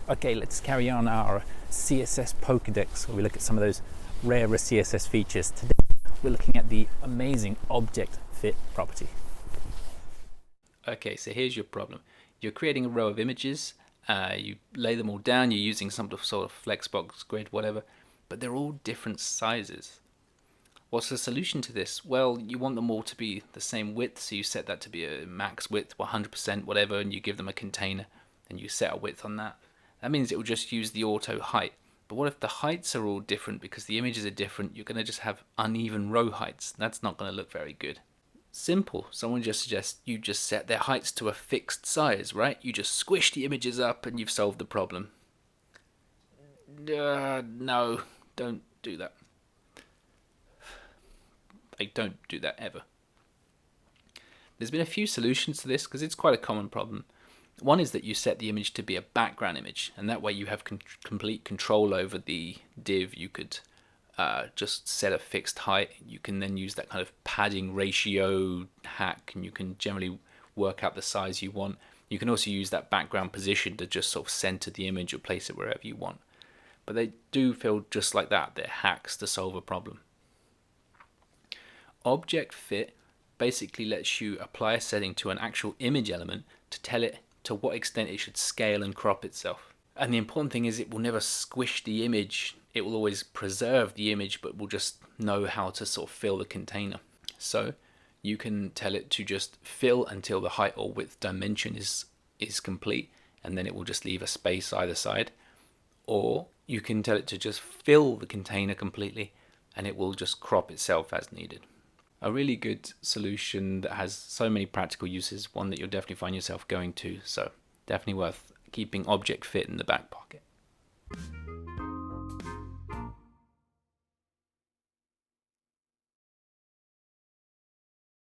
Okay, let's carry on our CSS Pokedex, where we look at some of those rarer CSS features. Today we're looking at the amazing object fit property. Okay, so here's your problem. You're creating a row of images, you lay them all down, you're using some sort of flexbox grid, whatever, but they're all different sizes. What's the solution to this? Well, you want them all to be the same width, so you set that to be a max width, 100%, whatever, and you give them a container, and you set a width on that. That means it will just use the auto height. But what if the heights are all different because the images are different? You're going to just have uneven row heights. That's not going to look very good. Simple. Someone just suggests you just set their heights to a fixed size, right? You just squish the images up and you've solved the problem. No, don't do that. Like, don't do that ever. There's been a few solutions to this because it's quite a common problem. One is that you set the image to be a background image, and that way you have complete control over the div. You could just set a fixed height. You can then use that kind of padding ratio hack, and you can generally work out the size you want. You can also use that background position to just sort of center the image or place it wherever you want. But they do feel just like that. They're hacks to solve a problem. Object fit basically lets you apply a setting to an actual image element to tell it to what extent it should scale and crop itself. And the important thing is it will never squish the image. It will always preserve the image, but will just know how to sort of fill the container. So you can tell it to just fill until the height or width dimension is complete, and then it will just leave a space either side. Or you can tell it to just fill the container completely, and it will just crop itself as needed. A really good solution that has so many practical uses, one that you'll definitely find yourself going to, so definitely worth keeping object fit in the back pocket.